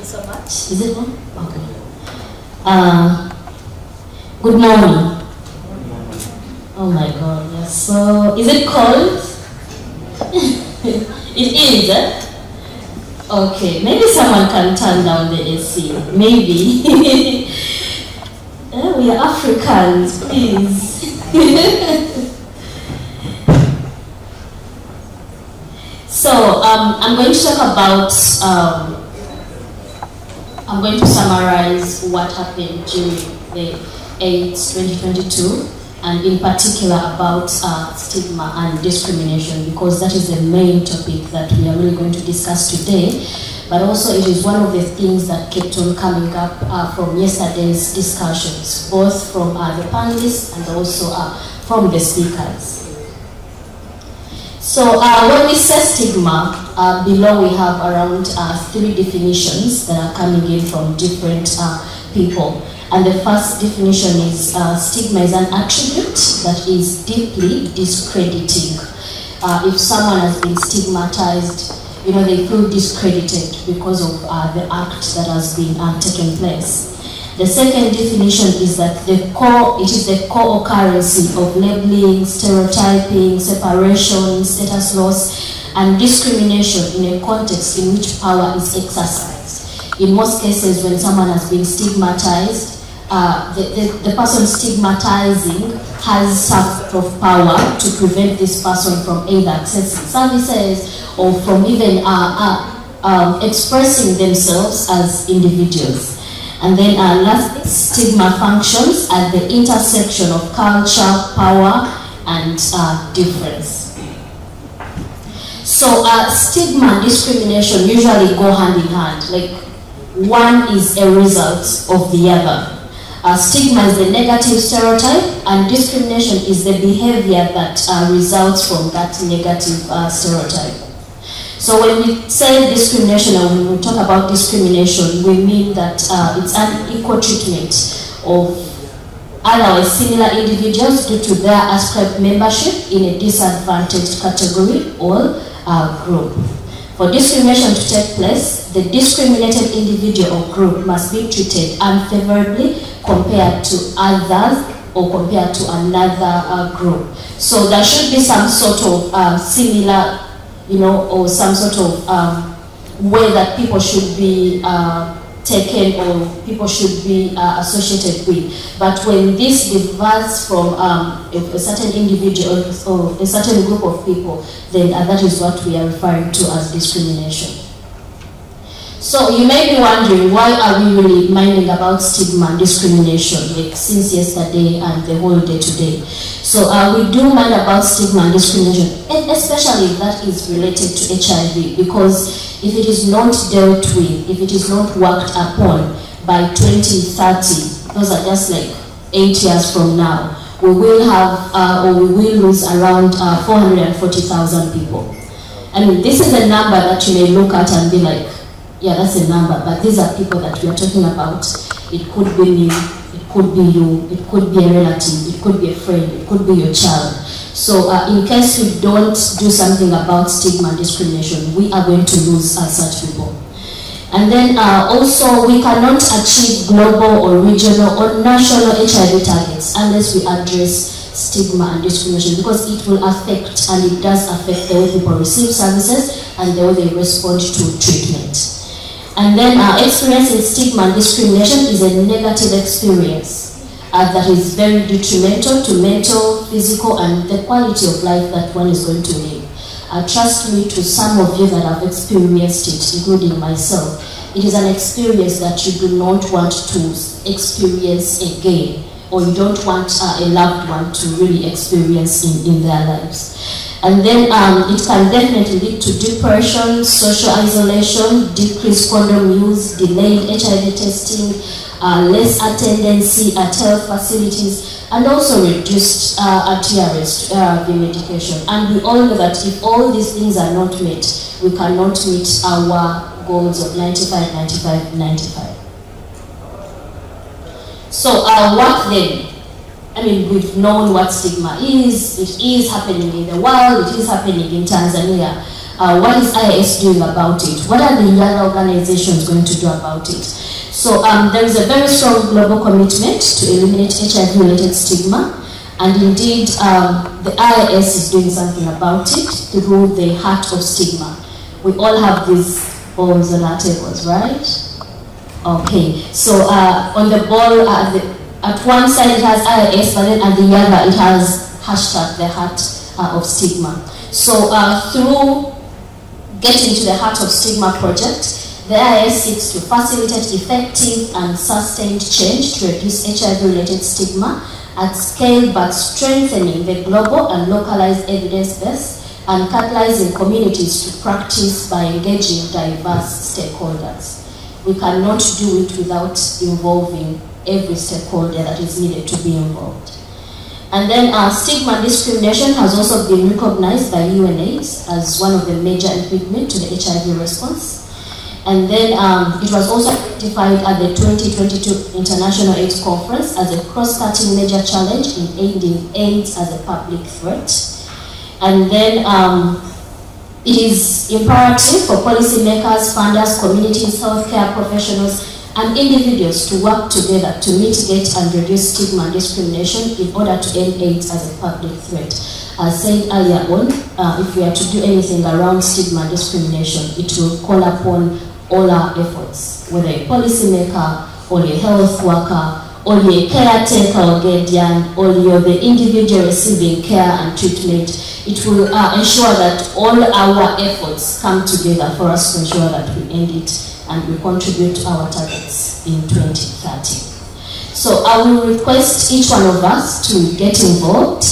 so much. Is it on? Okay. Good morning. Oh my God, yes. So, is it cold? It is, eh? Okay, maybe someone can turn down the AC. Maybe. We are Africans, please. So, I'm going to talk about, I'm going to summarize what happened during the AIDS 2022, and in particular about stigma and discrimination, because that is the main topic that we are really going to discuss today. But also it is one of the things that kept on coming up from yesterday's discussions, both from the panelists and also from the speakers. So when we say stigma, below we have around 3 definitions that are coming in from different people. And the first definition is stigma is an attribute that is deeply discrediting. If someone has been stigmatized, you know, they feel discredited because of the act that has been taken place. The second definition is that it is the co-occurrence of labeling, stereotyping, separation, status loss, and discrimination in a context in which power is exercised. In most cases, when someone has been stigmatized, the person stigmatizing has some sort of power to prevent this person from either accessing services or from even expressing themselves as individuals. And then lastly, stigma functions at the intersection of culture, power, and difference. So stigma and discrimination usually go hand in hand. Like, one is a result of the other. Stigma is the negative stereotype, and discrimination is the behavior that results from that negative stereotype. So when we say discrimination, or when we talk about discrimination, we mean that it's an equal treatment of otherwise similar individuals due to their ascribed membership in a disadvantaged category or group. For discrimination to take place, the discriminated individual or group must be treated unfavorably compared to others or compared to another group. So there should be some sort of similar, you know, or some sort of way that people should be taken or people should be associated with. But when this diverges from a certain individual or a certain group of people, then that is what we are referring to as discrimination. So you may be wondering, why are we really minding about stigma and discrimination, like since yesterday and the whole day today? So we do mind about stigma and discrimination, especially if that is related to HIV, because if it is not dealt with, if it is not worked upon by 2030, those are just like 8 years from now, we will have, or we will lose around 440,000 people. I mean, this is a number that you may look at and be like, yeah, that's a number, but these are people that we are talking about. It could be me, it could be you, it could be a relative, it could be a friend, it could be your child. So in case we don't do something about stigma and discrimination, we are going to lose such people. And then also, we cannot achieve global or regional or national HIV targets unless we address stigma and discrimination, because it will affect, and it does affect, the way people receive services and the way they respond to treatment. And then experiencing stigma and discrimination is a negative experience that is very detrimental to mental, physical, and the quality of life that one is going to live. Trust me, to some of you that have experienced it, including myself, it is an experience that you do not want to experience again, or you don't want a loved one to really experience in their lives. And then it can definitely lead to depression, social isolation, decreased condom use, delayed HIV testing, less attendance at health facilities, and also reduced adherence to ARV medication. And we all know that if all these things are not met, we cannot meet our goals of 95, 95, 95. So what then? I mean, we've known what stigma is. It is happening in the world. It is happening in Tanzania. what is IAS doing about it? What are the other organizations going to do about it? So there is a very strong global commitment to eliminate HIV-related stigma, and indeed the IAS is doing something about it through the Heart of Stigma. We all have these balls on our tables, right? Okay, so on the ball, at one side it has IAS, but then at the other it has hashtag the Heart of Stigma. So through getting to the Heart of Stigma project, the IAS seeks to facilitate effective and sustained change to reduce HIV-related stigma at scale, but strengthening the global and localized evidence base and catalyzing communities to practice by engaging diverse stakeholders. We cannot do it without involving every stakeholder that is needed to be involved. And then stigma and discrimination has also been recognized by UNAIDS as one of the major impediments to the HIV response. And then it was also identified at the 2022 International AIDS Conference as a cross-cutting major challenge in ending AIDS as a public threat. And then it is imperative for policymakers, funders, communities, healthcare professionals, and individuals to work together to mitigate and reduce stigma and discrimination in order to end AIDS as a public threat. As said earlier on, if we are to do anything around stigma and discrimination, it will call upon all our efforts, whether a policymaker, or a health worker, or a caretaker or guardian, or you're the individual receiving care and treatment. It will ensure that all our efforts come together for us to ensure that we end it and we contribute to our targets in 2030. So I will request each one of us to get involved.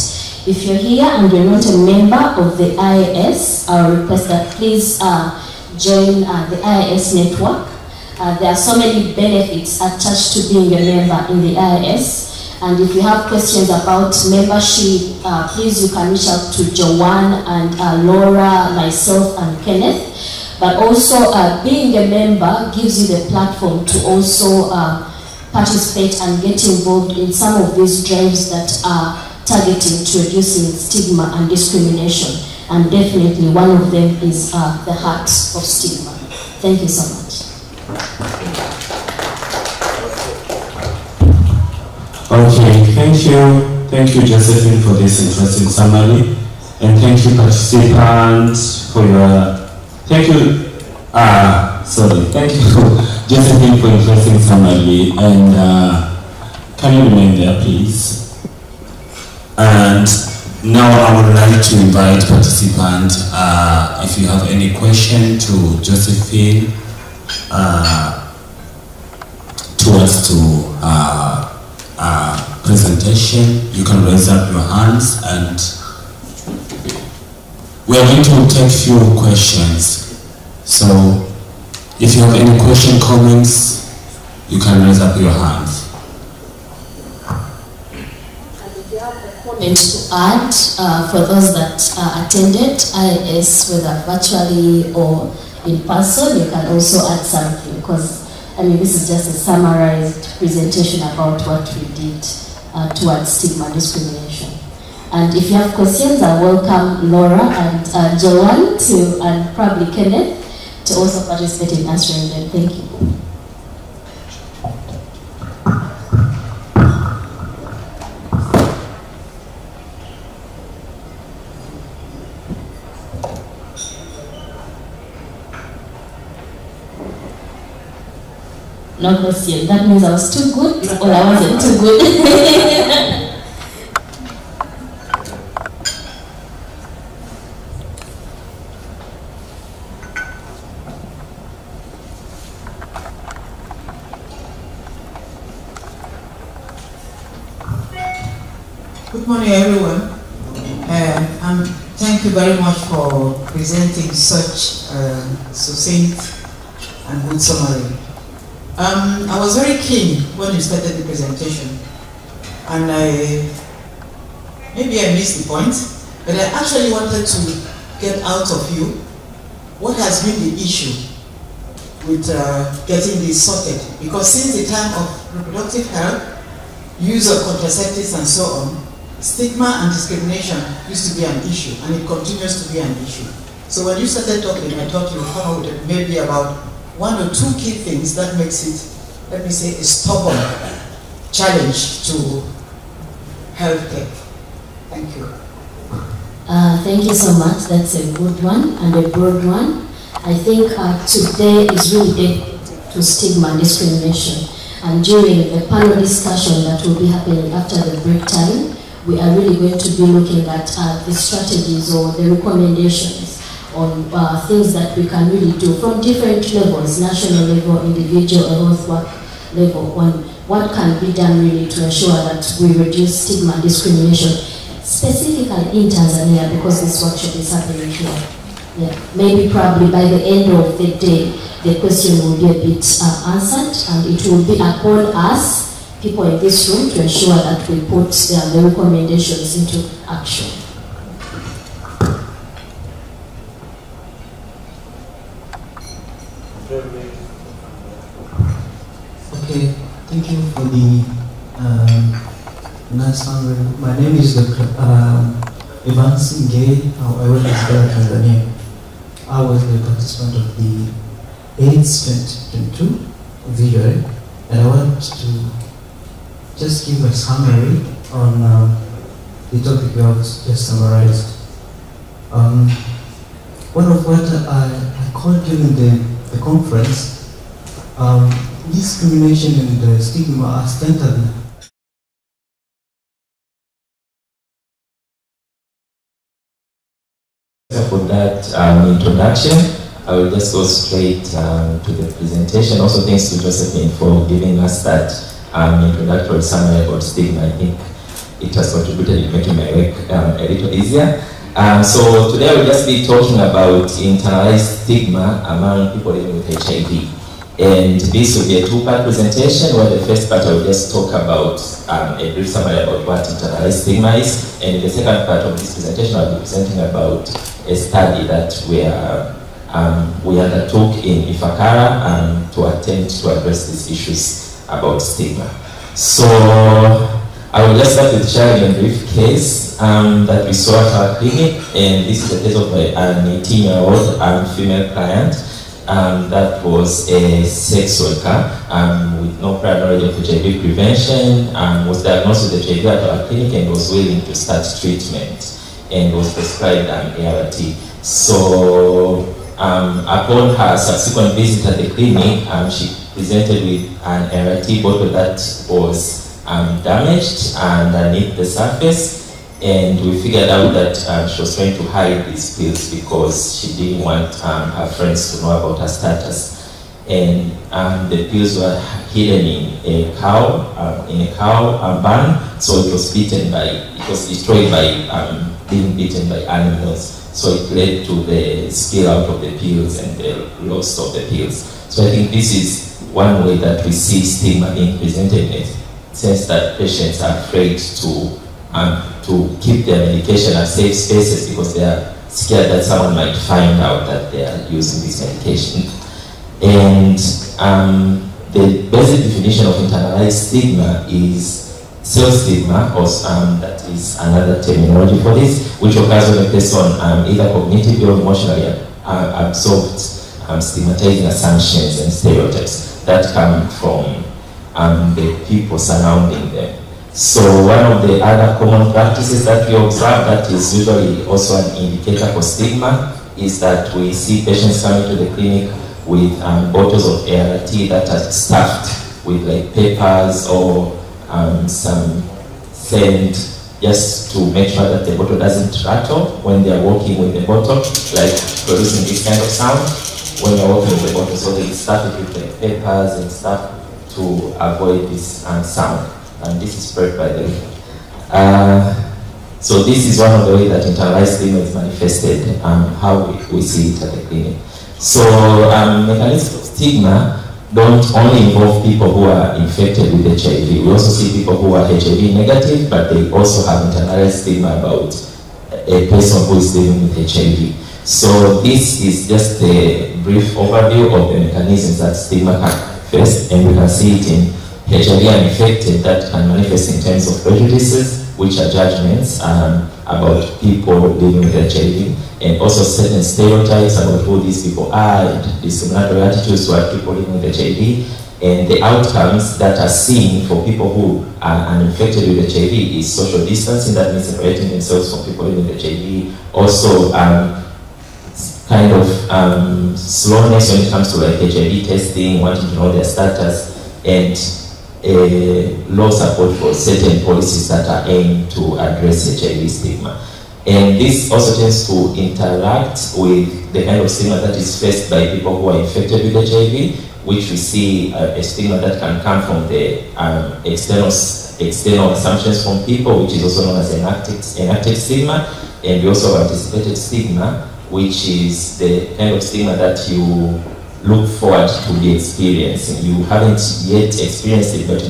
If you're here and you're not a member of the IAS, I'll request that please join the IAS network. There are so many benefits attached to being a member in the IAS. And if you have questions about membership, please you can reach out to Joanne and Laura, myself and Kenneth. But also being a member gives you the platform to also participate and get involved in some of these drives that are targeting to reducing stigma and discrimination. And definitely one of them is the Heart of Stigma. Thank you so much. Okay, thank you Josephine for this interesting summary, and thank you participants for your, thank you Josephine for interesting summary, and can you remain there please? And now I would like to invite participants, if you have any question to Josephine, towards to presentation, you can raise up your hands, and we are going to take few questions. So if you have any question, comments, you can raise up your hands. Comment to add for those that attended IAS, whether virtually or in person, you can also add something, because I mean this is just a summarized presentation about what we did towards stigma and discrimination. And if you have questions, I welcome Laura and Joanne and probably Kenneth to also participate in answering them. Thank you. No question. That means I was too good or I wasn't too good. Good morning, everyone. And thank you very much for presenting such succinct and good summary. I was very keen when you started the presentation, and maybe I missed the point, but I actually wanted to get out of you what has been the issue with getting this sorted, because since the time of reproductive health, use of contraceptives and so on, stigma and discrimination used to be an issue, and it continues to be an issue. So when you started talking, I thought you would come up with maybe about 1 or 2 key things that makes it, let me say, a stubborn challenge to healthcare. Thank you. Thank you so much. That's a good one and a broad one. I think today is really dedicated to stigma and discrimination. And during the panel discussion that will be happening after the break time, we are really going to be looking at the strategies or the recommendations on things that we can really do from different levels, national level, individual, health work level, on what can be done really to ensure that we reduce stigma and discrimination, specifically in Tanzania, because this workshop is happening here. Yeah. Maybe probably by the end of the day, the question will be a bit answered, and it will be upon us, people in this room, to ensure that we put the recommendations into action. Okay, thank you for the nice summary. My name is Dr. Evans Ngei. I work in Tanzania. I was the participant of the AIDS 2022 video, and I want to just give a summary on the topic you have just summarized. One of what I called during the conference, discrimination and stigma are centered. For that introduction, I will just go straight to the presentation. Also, thanks to Josephine for giving us that introductory summary about stigma. I think it has contributed in making my work a little easier. So today I will just be talking about internalized stigma among people living with HIV. And this will be a 2-part presentation, where the first part I will just talk about a brief summary about what internalized stigma is, and in the second part of this presentation I will be presenting about a study that we undertook in Ifakara to attempt to address these issues about stigma. So I will just start with sharing a brief case that we saw at our clinic, and this is the case of an 18-year-old female client. That was a sex worker with no prior knowledge of HIV prevention, was diagnosed with HIV at our clinic and was willing to start treatment and was prescribed ART. So upon her subsequent visit at the clinic, she presented with an ART bottle that was damaged underneath the surface. And we figured out that she was trying to hide these pills because she didn't want her friends to know about her status. And the pills were hidden in a cow barn, so it was destroyed by being bitten by animals. So it led to the spill out of the pills and the loss of the pills. So I think this is one way that we see stigma being presented, in the sense that patients are afraid to keep their medication at safe spaces because they are scared that someone might find out that they are using this medication. And the basic definition of internalized stigma is self-stigma, or that is another terminology for this, which occurs when a person either cognitively or emotionally absorbed stigmatizing assumptions and stereotypes that come from the people surrounding them. So one of the other common practices that we observe that is usually also an indicator for stigma is that we see patients coming to the clinic with bottles of ART that are stuffed with like papers or some sand, just to make sure that the bottle doesn't rattle when they are walking with the bottle, like producing this kind of sound when you're walking with the bottle. So they stuff it with the papers and stuff to avoid this sound. And this is spread by the so this is one of the ways that internalized stigma is manifested, how we see it at the clinic. So mechanisms of stigma don't only involve people who are infected with HIV. We also see people who are HIV negative, but they also have internalized stigma about a person who is living with HIV. So this is just a brief overview of the mechanisms that stigma can manifest, and we can see it in HIV uninfected that can manifest in terms of prejudices, which are judgments about people living with HIV. and also certain stereotypes about who these people are, and discriminatory attitudes toward people living with HIV. And the outcomes that are seen for people who are uninfected with HIV is social distancing, that means separating themselves from people living with HIV. Also, kind of slowness when it comes to like HIV testing, wanting to know their status, and low support for certain policies that are aimed to address HIV stigma. And this also tends to interact with the kind of stigma that is faced by people who are infected with HIV, which we see a stigma that can come from the external assumptions from people, which is also known as enacted stigma. And we also have anticipated stigma, which is the kind of stigma that you look forward to be experiencing. You haven't yet experienced it, but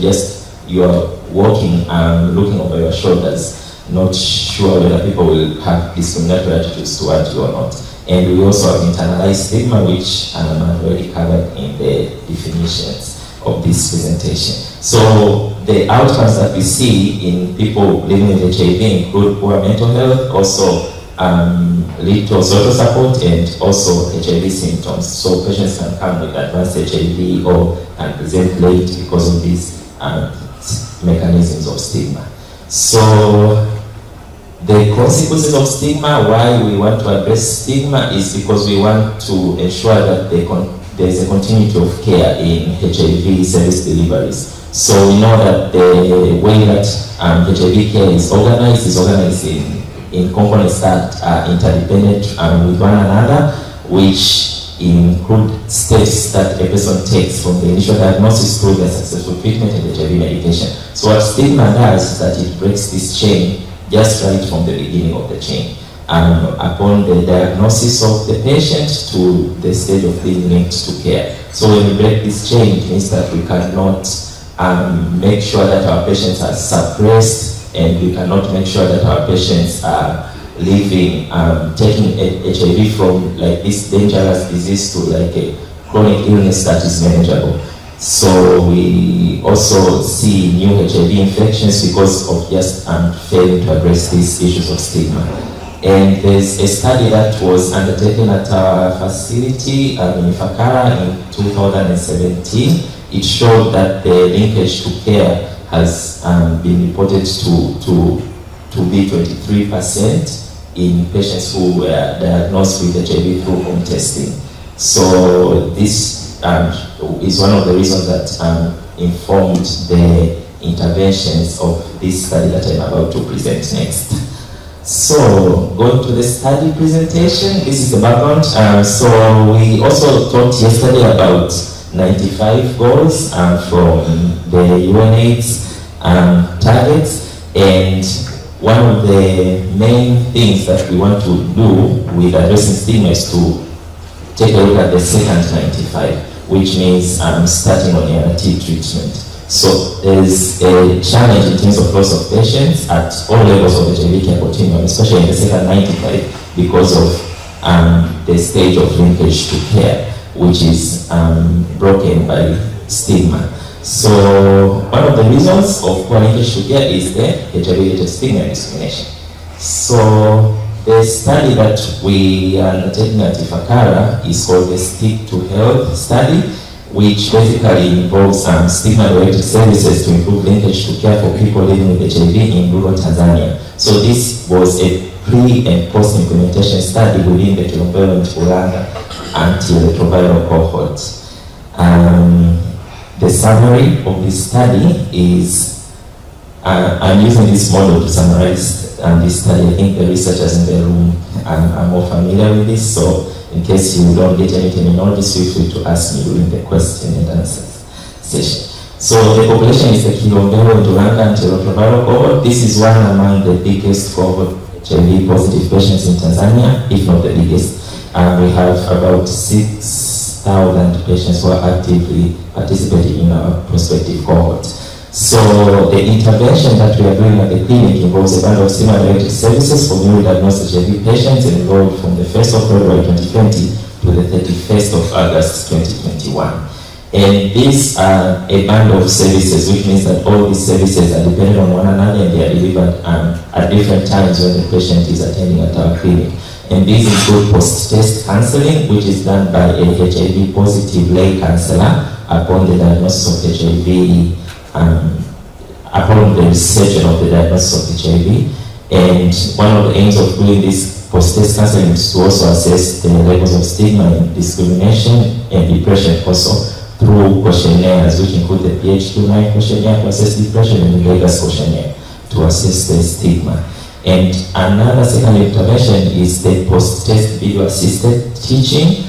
you are walking and looking over your shoulders, not sure whether people will have discriminatory attitudes towards you or not. And we also have internalized stigma, which I've already covered in the definitions of this presentation. So the outcomes that we see in people living with HIV include poor mental health, also lead to social support, and also HIV symptoms. So patients can come with advanced HIV or can present late because of these mechanisms of stigma. So the consequences of stigma, why we want to address stigma, is because we want to ensure that there is a continuity of care in HIV service deliveries. So we know that the way that HIV care is organized in components that are interdependent with one another, which include steps that a person takes from the initial diagnosis through the successful treatment and HIV medication. So what stigma does is that it breaks this chain just right from the beginning of the chain. Upon the diagnosis of the patient to the stage of being linked to care. So when we break this chain, it means that we cannot make sure that our patients are suppressed, and we cannot make sure that our patients are living, taking HIV from like this dangerous disease to like a chronic illness that is manageable. So we also see new HIV infections because of just failing to address these issues of stigma. And there's a study that was undertaken at our facility in Ifakara in 2017. It showed that the linkage to care has been reported to be 23% in patients who were diagnosed with HIV through home testing. So this is one of the reasons that informed the interventions of this study that I'm about to present next. So, going to the study presentation, this is the background. So we also talked yesterday about 95 goals from the UNAIDS targets, and one of the main things that we want to do with addressing stigma is to take a look at the second 95, which means starting on ART treatment. So there's a challenge in terms of loss of patients at all levels of the HIV care continuum, especially in the second 95, because of the stage of linkage to care, which is broken by stigma. So one of the reasons of poor linkage to care is the HIV-related stigma and discrimination. So the study that we are undertaking at Ifakara is called the Stick to Health study, which basically involves stigma-related services to improve linkage to care for people living with HIV in rural Tanzania. So this was a pre- and post-implementation study within the Kilombero and Ulanga antiretroviral cohort. The summary of this study is, I'm using this model to summarize this study. I think the researchers in the room are more familiar with this, so in case you don't get any terminology, feel free to ask me during the question and answer session. So the population is the Kilombero and Ulanga antiretroviral cohort. This is one among the biggest cohort HIV positive patients in Tanzania, if not the biggest. We have about 6,000 patients who are actively participating in our prospective cohort. So the intervention that we are doing at the clinic involves a bundle of stigma-related services for newly diagnosed HIV patients enrolled from the 1st of February 2020 to the 31st of August 2021. And these are a bundle of services, which means that all these services are dependent on one another and they are delivered at different times when the patient is attending at our clinic. And these include post-test counseling, which is done by a HIV positive lay counselor upon the diagnosis of HIV, upon the reception of the diagnosis of HIV. And one of the aims of doing this post-test counseling is to also assess the levels of stigma and discrimination and depression also through questionnaires, which include the PH29 questionnaire to assess depression and the Glaser questionnaire to assess the stigma. And another second intervention is the post-test video-assisted teaching.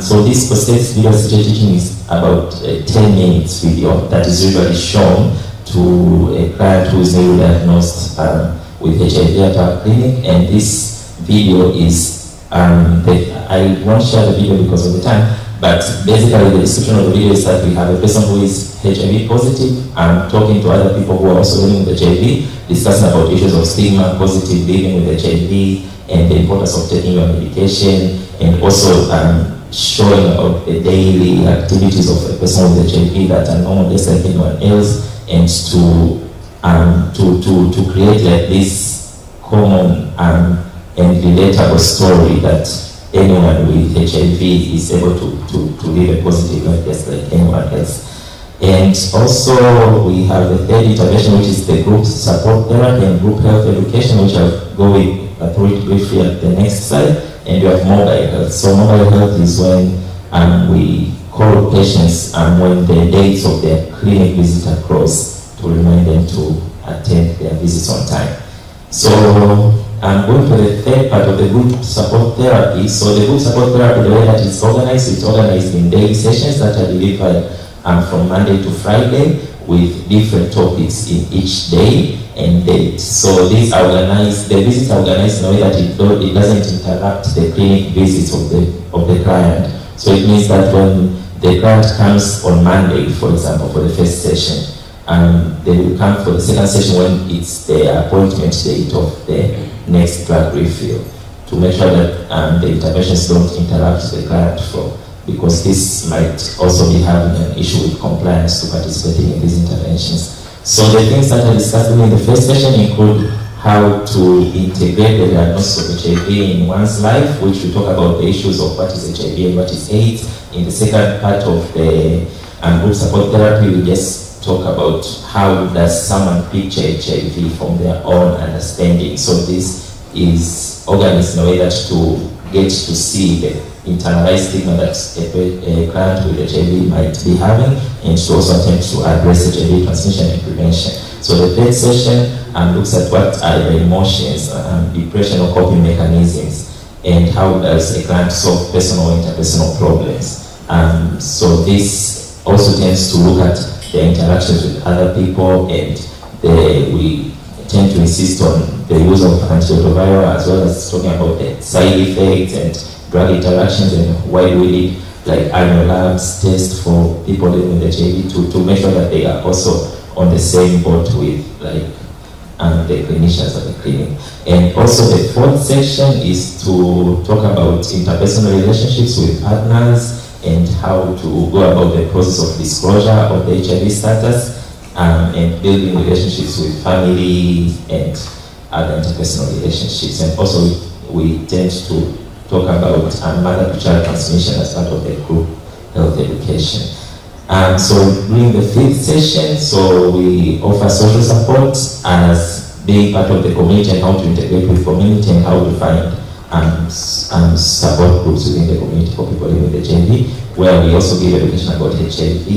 So this post-test video-assisted teaching is about a 10 minutes video that is usually shown to a client who is newly diagnosed with HIV at our clinic. And this video is, I won't share the video because of the time, but basically the description of the video is that we have a person who is HIV positive talking to other people who are also living with HIV, discussing about issues of stigma, positive living with HIV, and the importance of taking your medication, and also showing about the daily activities of a person with HIV that are normal just like anyone else, and to create like this common and relatable story that anyone with HIV is able to live a positive life just like anyone else. And also we have the third intervention, which is the group support therapy and group health education, which I'll go through it briefly at the next slide. And you have mobile health. So mobile health is when we call patients when the dates of their clinic visit are close to remind them to attend their visits on time. So I'm going to the third part of the group support therapy. So the group support therapy, the way that it's organized in daily sessions that are delivered from Monday to Friday with different topics in each day and date. So these are organized, the visits are organized in a way that it doesn't interrupt the clinic visits of the client. So it means that when the client comes on Monday, for example, for the first session, they will come for the second session when it's the appointment date of the next drug refill, to make sure that the interventions don't interrupt the client flow, because this might also be having an issue with compliance to participating in these interventions. So the things that I discussed during the first session include how to integrate the diagnosis of HIV in one's life, which we talk about the issues of what is HIV and what is AIDS. In the second part of the group support therapy, we just talk about how does someone picture HIV from their own understanding. So this is organized in a way that to get to see the internalized stigma that a client with HIV might be having, and to also attempt to address HIV transmission and prevention. So the third session looks at what are the emotions, depression or coping mechanisms, and how does a client solve personal or interpersonal problems. So this also tends to look at the interactions with other people, and we tend to insist on the use of antiretroviral, as well as talking about the side effects and drug interactions, and why we need like annual labs test for people living with HIV to make sure that they are also on the same boat with like the clinicians at the clinic. And also the fourth section is to talk about interpersonal relationships with partners and how to go about the process of disclosure of the HIV status, and building relationships with family and other interpersonal relationships. And also we tend to talk about mother-to-child transmission as part of the group health education. So during the fifth session, so we offer social support as being part of the community and how to integrate with community and how to find support groups within the community for people living with HIV, where we also give education about HIV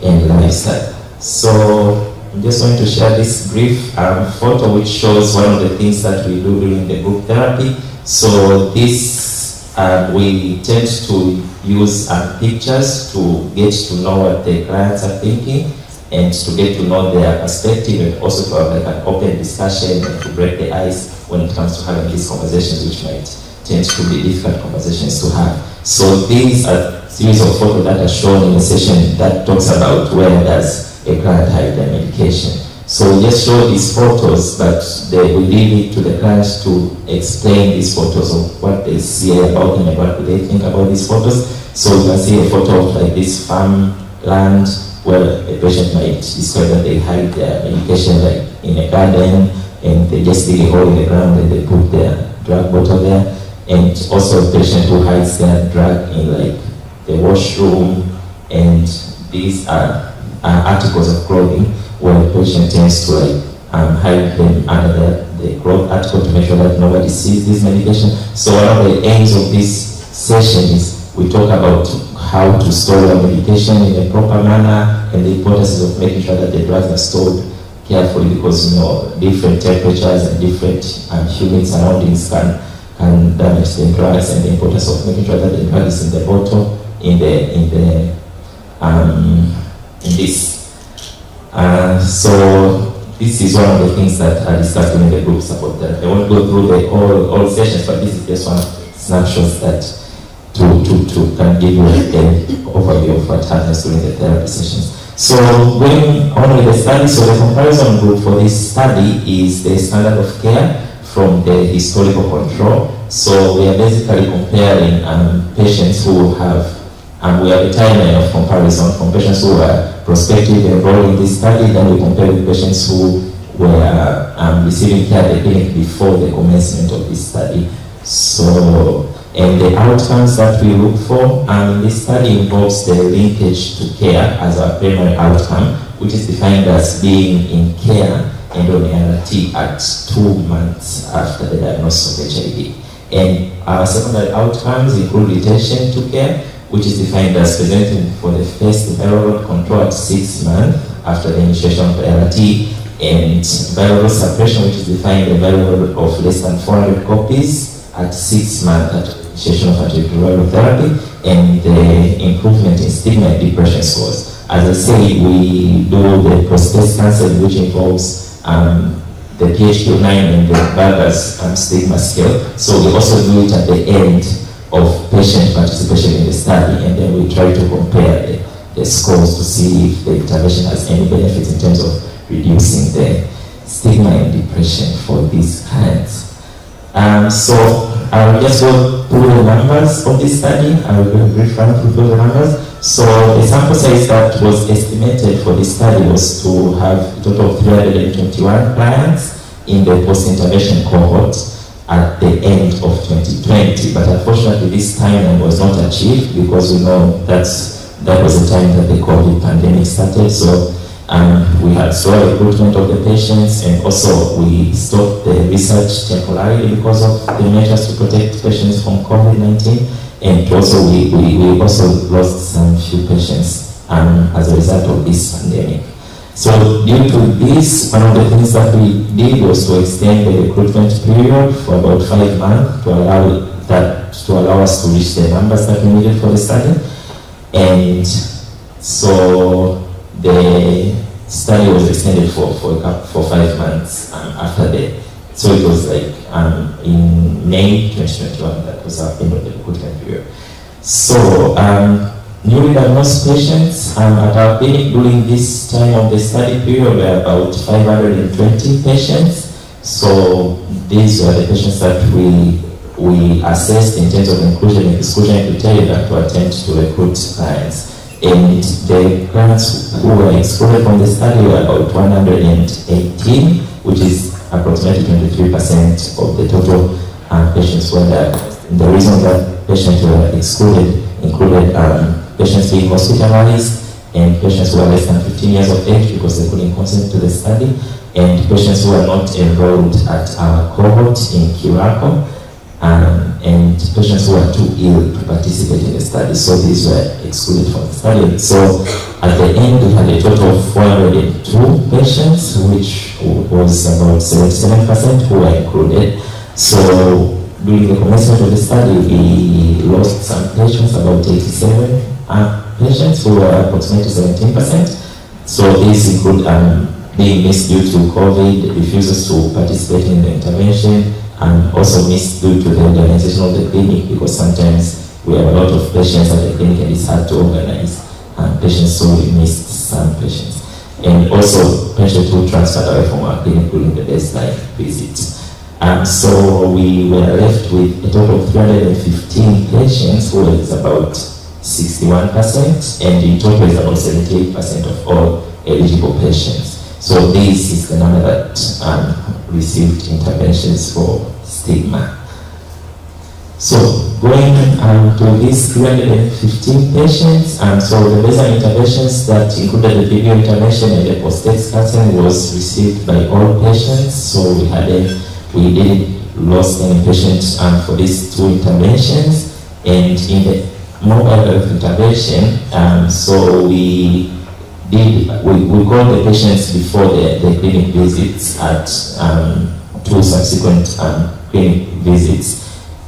and lifestyle. So I'm just going to share this brief photo which shows one of the things that we do during the group therapy. So this, we tend to use pictures to get to know what the clients are thinking and to get to know their perspective, and also to have like an open discussion and to break the ice when it comes to having these conversations, which might tend to be difficult conversations to have. So these are series of photos that are shown in the session that talks about where does a client hide their medication. So we just show these photos, but we leave it to the clients to explain these photos of what they see about them and what do they think about these photos. So you can see a photo of like this farm land where a patient might describe that they hide their medication like in a garden, and they just dig a hole in the ground and they put their drug bottle there. and also a patient who hides their drug in like the washroom, and these are articles of clothing where the patient tends to like hide them under the cloth article to make sure that nobody sees this medication. So one of the aims of this session is we talk about how to store the medication in a proper manner and the importance of making sure that the drugs are stored carefully, because different temperatures and different humid surroundings can damage the drugs, and the importance of making sure that the drug is in the bottle in this. So this is one of the things that are discussed in the group support therapy. I won't go through the all sessions, but this is just one snapshots that to can give you an overview of what happens during the therapy sessions. So going on with the study, so the comparison group for this study is the standard of care from the historical control. So we are basically comparing patients who have, we have a timeline of comparison from patients who were prospectively enrolled in this study, then we compare with patients who were receiving care at the clinic before the commencement of this study. So, and the outcomes that we look for in this study involves the linkage to care as our primary outcome, which is defined as being in care and on ART at 2 months after the diagnosis of HIV. And our secondary outcomes include retention to care, which is defined as presenting for the first viral load control at 6 months after the initiation of ART, and viral load suppression, which is defined the viral load of less than 400 copies at 6 months after the initiation of antiretroviral therapy, and the improvement in stigma and depression scores. As I say, we do the prostate cancer, which involves the PHQ-9 and the Vargas stigma scale. So we also do it at the end of patient participation in the study, and then we try to compare the scores to see if the intervention has any benefits in terms of reducing the stigma and depression for these kinds. So I'll just go through the numbers of this study. I will brief run through the numbers. So the sample size that was estimated for this study was to have a total of 321 clients in the post-intervention cohort at the end of 2020. But unfortunately, this timeline was not achieved because we know that was the time that the COVID pandemic started. So we had slow recruitment of the patients, and also we stopped the research temporarily because of the measures to protect patients from COVID-19, and also we also lost some few patients as a result of this pandemic. So due to this, one of the things that we did was to extend the recruitment period for about 5 months to allow us to reach the numbers that we needed for the study. And so the study was extended for 5 months after that. So it was like in May 2021 that was our end of the recruitment period. So newly diagnosed patients at our clinic during this time of the study period were about 520 patients. So these were the patients that we assessed in terms of inclusion and exclusion criteria to attempt to recruit clients. And the clients who were excluded from the study were about 118, which is approximately 23% of the total patients who were there. The reason that patients were excluded included patients being hospitalized, and patients who are less than 15 years of age because they couldn't consent to the study, and patients who are not enrolled at our cohort in Kirako, and patients who are too ill to participate in the study. So these were excluded from the study. So at the end, we had a total of 402 patients, which was about 77% who were included. So during the commencement of the study, we lost some patients, about 87 patients who were approximately 17%. So these include being missed due to COVID, refusals to participate in the intervention, and also missed due to the organization of the clinic, because sometimes we have a lot of patients at the clinic and it's hard to organize patients, so we missed some patients. And also patients who transferred away from our clinic during the baseline visits. So we were left with a total of 315 patients, who is about 61%, and in total is about 78% of all eligible patients. So this is the number that received interventions for stigma. So going to these 315 patients, so the baseline interventions that included the video intervention and the post-test counseling was received by all patients. So we did lost any patients for these 2 interventions. And in the mobile health intervention, so we called the patients before the clinic visits at 2 subsequent clinic visits.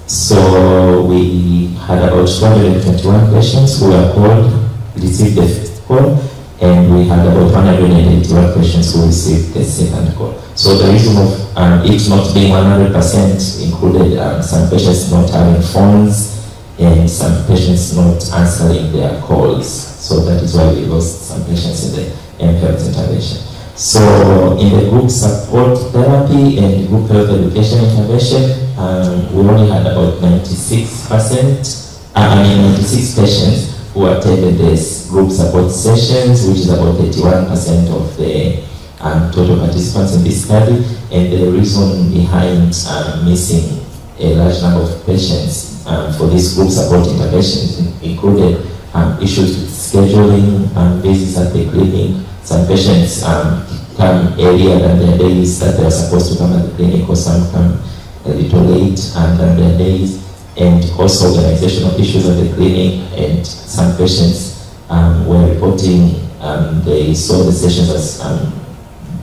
So we had about 221 patients who were called, received the first call, and we had about 181 patients who received the second call. So the reason of it not being 100% included some patients not having phones and some patients not answering their calls. So that is why we lost some patients in the health intervention. So in the group support therapy and group health education intervention, we only had about 96 patients who attended these group support sessions, which is about 31% of the total participants in this study. And the reason behind missing a large number of patients for this group support interventions included issues with scheduling visits at the clinic. Some patients come earlier than their days that they are supposed to come at the clinic, or some come a little late than their days, and also organizational issues at the clinic. And some patients were reporting they saw the sessions as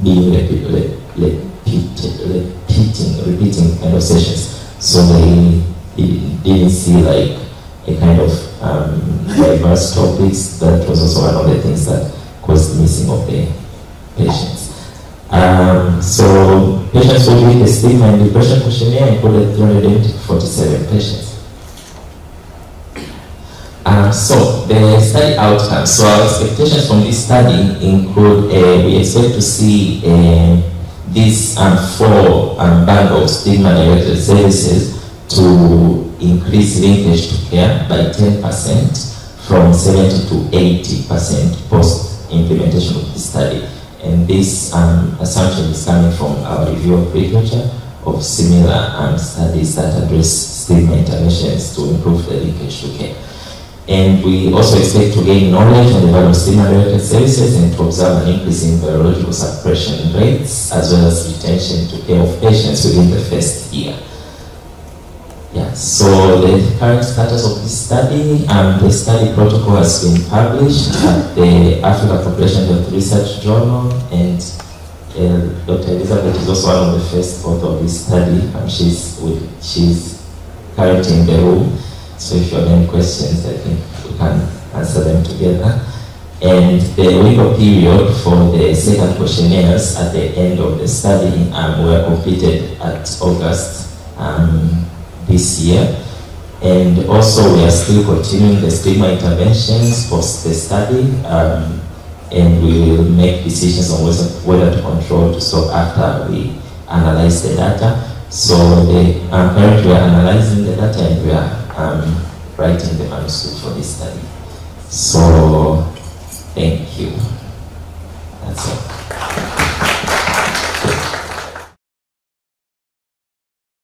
being repeating kind of sessions. So they didn't see like a kind of diverse topics. That was also one of the things that caused missing of the patients. So patients who did the stigma and depression questionnaire included 347 patients. So the study outcomes. So our expectations from this study include we expect to see these 4 bundle stigma-directed services to increase linkage to care by 10% from 70 to 80% post-implementation of the study. And this assumption is coming from our review of literature of similar studies that address stigma interventions to improve the linkage to care. And we also expect to gain knowledge on the value of stigma-related services and to observe an increase in biological suppression rates as well as retention to care of patients within the first year. Yeah, so the current status of this study, the study protocol has been published at the Africa Population Health Research Journal, and Dr. Elizabeth is also one of the first author of this study. She's currently in the room, so if you have any questions, I think we can answer them together. And the window period for the second questionnaires at the end of the study were completed at August this year. And also we are still continuing the stigma interventions post the study, and we will make decisions on whether to control to stop after we analyze the data. So currently we are analyzing the data and we are writing the manuscript for this study. So thank you. That's all.